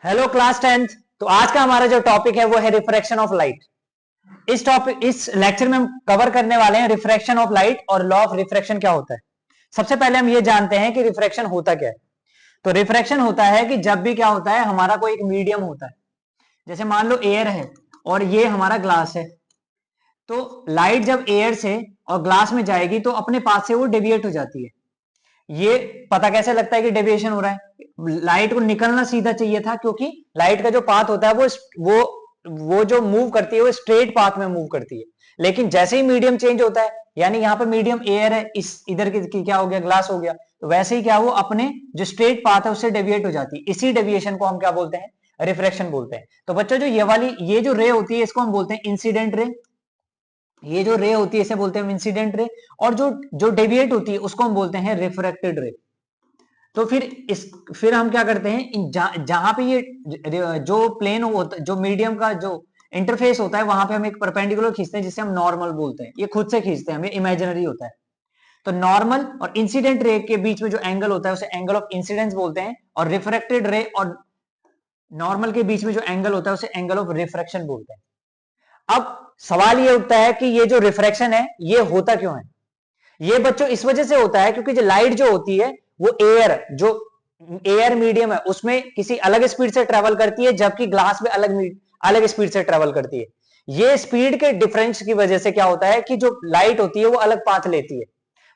Hello class 10th। तो आज का हमारा जो टॉपिक है वो है रिफ्रैक्शन ऑफ लाइट। इस लेक्चर में हम कवर करने वाले हैं रिफ्रैक्शन ऑफ लाइट और लॉ ऑफ रिफ्रैक्शन क्या होता है। सबसे पहले हम ये जानते हैं कि रिफ्रैक्शन होता क्या है। तो रिफ्रैक्शन होता है कि जब भी क्या होता है, हमारा कोई एक मीडियम होता है, जैसे मान लो एयर है और ये हमारा ग्लास है। तो लाइट जब एयर से और ग्लास में जाएगी तो अपने पास से वो डेविएट हो जाती है। ये पता कैसे लगता है कि डेविएशन हो रहा है? लाइट को निकलना सीधा चाहिए था, क्योंकि लाइट का जो पाथ होता है वो जो मूव करती है वो स्ट्रेट पाथ में मूव करती है। लेकिन जैसे ही मीडियम चेंज होता है, यानी यहाँ पे मीडियम एयर है, इस इधर की क्या हो गया, ग्लास हो गया, तो वैसे ही क्या वो अपने जो स्ट्रेट पाथ है उससे डेविएट हो जाती है। इसी डेविएशन को हम क्या बोलते हैं? रिफ्रैक्शन बोलते हैं। तो बच्चों जो ये जो रे होती है इसको हम बोलते हैं इंसिडेंट रे। ये जो रे होती है इसे बोलते हैं इंसिडेंट रे। और जो जो डेविएट होती है उसको हम बोलते हैं रिफ्रैक्टेड रे। तो फिर हम क्या करते हैं, जहां पे ये जो प्लेन होता है, जो मीडियम का जो इंटरफेस होता है, वहां पे हम एक परपेंडिकुलर खींचते हैं जिसे हम नॉर्मल बोलते हैं। ये खुद से खींचते हैं, हम, ये इमेजिनरी होता है। तो नॉर्मल और इंसिडेंट रे के बीच में जो एंगल होता है उसे एंगल ऑफ इंसिडेंस बोलते हैं, और रिफ्रैक्टेड रे और नॉर्मल के बीच में जो एंगल होता है उसे एंगल ऑफ रिफ्रैक्शन बोलते हैं। अब सवाल ये उठता है कि ये जो रिफ्रैक्शन है ये होता क्यों है? ये बच्चों इस वजह से होता है क्योंकि जो लाइट जो होती है वो जो एयर मीडियम है उसमें किसी अलग स्पीड से ट्रेवल करती है, जबकि ग्लास में अलग अलग स्पीड से ट्रेवल करती है। ये स्पीड के डिफरेंस की वजह से क्या होता है कि जो लाइट होती है वो अलग पाथ लेती है।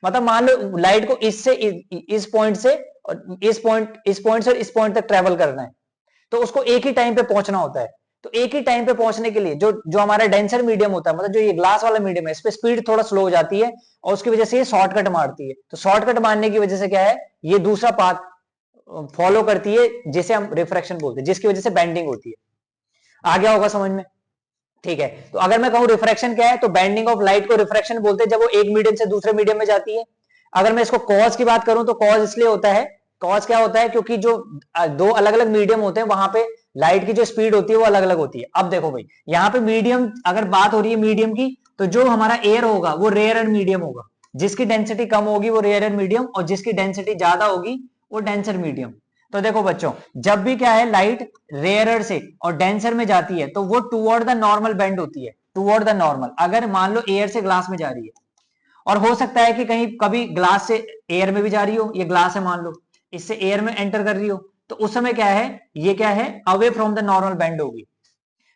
मतलब मान लो लाइट को इस पॉइंट से और इस पॉइंट तक ट्रेवल करना है, तो उसको एक ही टाइम पे पहुंचना होता है। तो एक ही टाइम पे पहुंचने के लिए जो जो हमारा डेंसर मीडियम होता है, मतलब जो ये ग्लास वाला मीडियम है, इस पे स्पीड थोड़ा स्लो हो जाती है और उसकी वजह से ये शॉर्टकट मारती है। तो शॉर्टकट मारने की वजह से क्या है, ये दूसरा पाथ फॉलो करती है जिसे हम रिफ्रैक्शन बोलते हैं, जिसकी वजह से बेंडिंग होती है। आ गया होगा समझ में? ठीक है। तो अगर मैं कहूं रिफ्रैक्शन क्या है, तो बेंडिंग ऑफ लाइट को रिफ्रैक्शन बोलते हैं जब वो एक मीडियम से दूसरे मीडियम में जाती है। अगर मैं इसको कॉज की बात करूं तो कॉज इसलिए होता है, कॉज क्या होता है, क्योंकि जो दो अलग अलग मीडियम होते हैं वहां पे लाइट की जो स्पीड होती है वो अलग अलग होती है। अब देखो भाई, यहाँ पे मीडियम, अगर बात हो रही है मीडियम की, तो जो हमारा एयर होगा वो रेयर एंड मीडियम होगा। जिसकी डेंसिटी कम होगी वो रेयर एंड मीडियम, और जिसकी डेंसिटी ज्यादा होगी वो डेंसर मीडियम। तो देखो बच्चों, जब भी क्या है, लाइट रेयरर से और डेंसर में जाती है तो वो टुवर्ड द नॉर्मल बेंड होती है, टुवर्ड द नॉर्मल। अगर मान लो एयर से ग्लास में जा रही है, और हो सकता है कि कहीं कभी ग्लास से एयर में भी जा रही हो, ये ग्लास है मान लो, इससे एयर में एंटर कर रही हो, तो उस समय क्या है, ये क्या है, away from the normal bend होगी।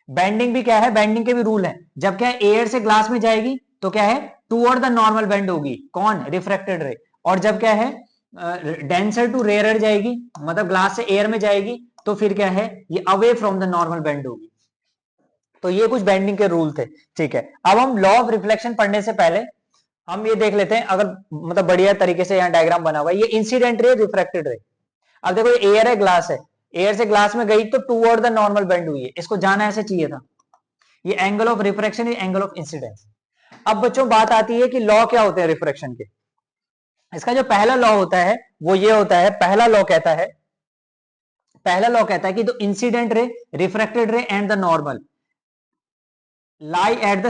बेंडिंग भी क्या है, बेंडिंग के भी रूल है। जब क्या है एयर से ग्लास में जाएगी तो क्या है, टुवर्ड द नॉर्मल बेंड होगी, कौन, रिफ्रैक्टेड रे। और जब क्या है, डेंसर टू रेयरर जाएगी, मतलब ग्लास से एयर में जाएगी, तो फिर क्या है, ये away from the normal bend होगी। तो ये कुछ बेंडिंग के रूल थे। ठीक है, अब हम लॉ ऑफ रिफ्लेक्शन पढ़ने से पहले हम ये देख लेते हैं, अगर मतलब बढ़िया तरीके से यहाँ डायग्राम बना हुआ है, ये इंसिडेंट रे, रिफ्रैक्टेड रे। अब देखो ये एयर है, ग्लास है, एयर से ग्लास में गई तो टुवर्ड द नॉर्मल बेंड हुई है, इसको जाना ऐसे चाहिए था। ये एंगल ऑफ रिफ्रैक्शन, ये एंगल ऑफ इंसिडेंस। अब बच्चों बात आती है कि लॉ क्या होते हैं रिफ्रैक्शन के। इसका जो पहला लॉ होता है वो ये होता है, पहला लॉ कहता है कि the incident ray, refracted ray and the normal lie at the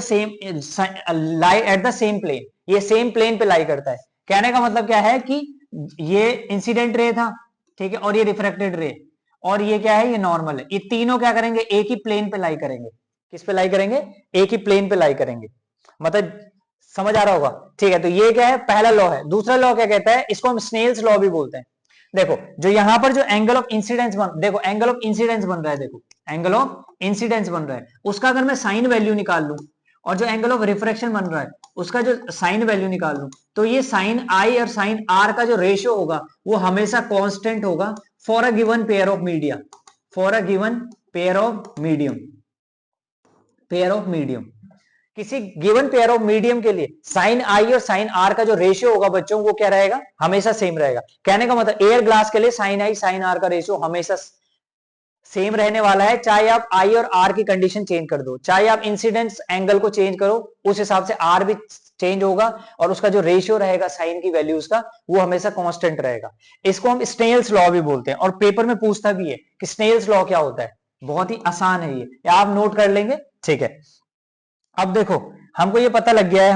same plane. ये सेम प्लेन पे लाई करता है। कहने का मतलब क्या है कि ये इंसिडेंट रे था, ठीक है, और ये रिफ्रैक्टेड रे, और ये क्या है, ये नॉर्मल है। ये तीनों क्या करेंगे, एक ही प्लेन पे लाई करेंगे। किस पे लाई करेंगे? एक ही प्लेन पे लाई करेंगे। मतलब समझ आ रहा होगा? ठीक है, तो ये क्या है, पहला लॉ है। दूसरा लॉ क्या कहता है, इसको हम स्नेल्स लॉ भी बोलते हैं। देखो जो यहां पर जो एंगल ऑफ इंसिडेंस देखो एंगल ऑफ इंसिडेंस बन रहा है, देखो एंगल ऑफ इंसिडेंस बन रहा है, उसका अगर मैं साइन वैल्यू निकाल लूं, और जो एंगल ऑफ रिफ्रैक्शन बन रहा है उसका जो साइन वैल्यू निकाल लूं, तो ये साइन आई और साइन आर का जो रेशियो होगा वो हमेशा कांस्टेंट होगा for a given pair of media, for a given pair of medium, pair of medium. किसी गिवन पेयर ऑफ मीडियम के लिए साइन आई और साइन आर का जो रेशियो होगा बच्चों, वो क्या रहेगा, हमेशा सेम रहेगा। कहने का मतलब एयर ग्लास के लिए साइन आई साइन आर का रेशियो हमेशा सेम रहने वाला है, चाहे आप आई और आर की कंडीशन चेंज कर दो, चाहे आप इंसिडेंस एंगल को चेंज करो, उस हिसाब से आर भी चेंज होगा, और उसका जो रेशियो रहेगा साइन की वैल्यूज का वो हमेशा कांस्टेंट रहेगा। इसको हम स्नेल्स लॉ भी बोलते हैं, और पेपर में पूछता भी है कि स्नेल्स लॉ क्या होता है। बहुत ही आसान है ये, आप नोट कर लेंगे। ठीक है, अब देखो हमको ये पता लग गया है,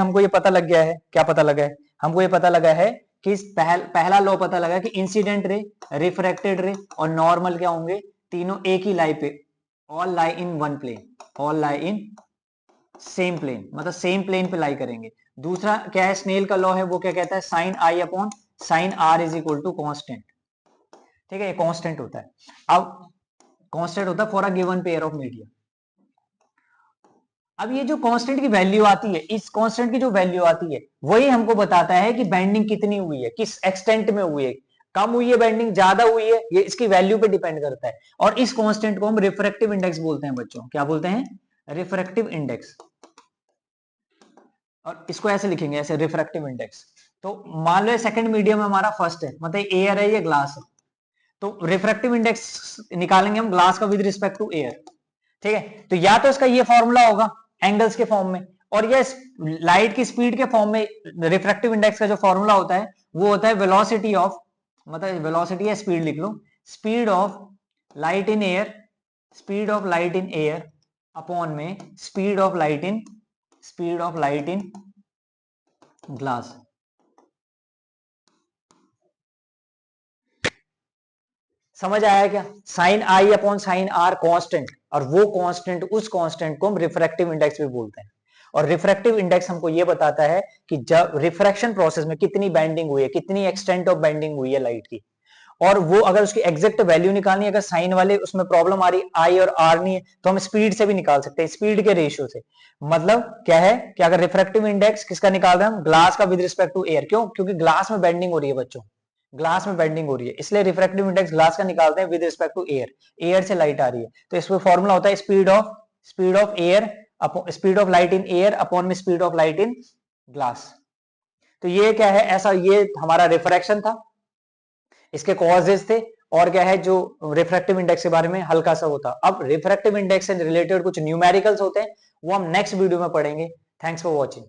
क्या पता लगा है, हमको ये पता लगा है कि पहला लॉ पता लगा कि इंसिडेंट रे, रिफ्रैक्टेड रे और नॉर्मल क्या होंगे, तीनों एक ही लाई पे, all lie in one plane, all lie in same plane, मतलब सेम प्लेन पे लाई करेंगे। दूसरा क्या है, स्नेल का लॉ है, वो क्या कहता है, sine i upon sine r is equal to constant. ठीक है, ये कॉन्स्टेंट होता है। अब कॉन्स्टेंट होता है for a given pair of media. अब ये जो कांस्टेंट की वैल्यू आती है, इस कांस्टेंट की जो वैल्यू आती है, वही हमको बताता है कि बेंडिंग कितनी हुई है, किस एक्सटेंट में हुई है, कम हुई है बेंडिंग, ज्यादा हुई है, ये इसकी वैल्यू पे डिपेंड करता है। और इस कांस्टेंट को हम रिफ्रैक्टिव इंडेक्स बोलते हैं बच्चों। क्या बोलते हैं? Refractive index. और इसको ऐसे लिखेंगे, ऐसे रिफ्रैक्टिव इंडेक्स। तो मान लो सेकंड मीडियम हमारा फर्स्ट है, मतलब एयर है, ये ग्लास है, तो रिफ्रैक्टिव इंडेक्स निकालेंगे हम ग्लास का विद रिस्पेक्ट टू एयर। ठीक है, तो या तो इसका ये फॉर्मूला होगा एंगल्स के फॉर्म में, और ये लाइट की स्पीड के फॉर्म में। रिफ्रैक्टिव इंडेक्स का जो फॉर्मूला होता है वो होता है वेलोसिटी ऑफ, मतलब वेलोसिटी या स्पीड लिख लो, speed of light in air, speed of light in air upon में speed of light in glass. समझ आया क्या? Sine i upon sine r constant, और वो कांस्टेंट, उस कांस्टेंट को हम रिफ्रैक्टिव इंडेक्स भी बोलते हैं। और रिफ्रैक्टिव इंडेक्स हमको ये बताता है कि जब रिफ्रैक्शन प्रोसेस में कितनी बेंडिंग हुई है, कितनी एक्सटेंट ऑफ बेंडिंग हुई है लाइट की। और वो अगर उसकी एग्जैक्ट वैल्यू निकालनी है, अगर साइन वाले उसमें प्रॉब्लम आ रही, आई और आर नहीं है, तो हम स्पीड से भी निकाल सकते हैं, स्पीड के रेशियो से। मतलब क्या है कि अगर रिफ्रैक्टिव इंडेक्स किसका निकाल रहे हैं हम, ग्लास का विद रिस्पेक्ट टू एयर। क्यों? क्योंकि ग्लास में बेंडिंग हो रही है बच्चों, ग्लास में बेंडिंग हो रही है, इसलिए रिफ्रैक्टिव इंडेक्स ग्लास का निकालते हैं with respect to air. Air से लाइट आ रही है, तो इसमें फॉर्मूला होता है speed of air, speed of light in air upon में speed of light in glass. तो ये क्या है, ऐसा ये हमारा रिफ्रैक्शन था, इसके कॉजेज थे, और क्या है जो रिफ्रैक्टिव इंडेक्स के बारे में हल्का सा होता। अब रिफ्रैक्टिव इंडेक्स से रिलेटेड कुछ न्यूमेरिकल्स होते हैं, वो हम नेक्स्ट वीडियो में पढ़ेंगे। Thanks for watching.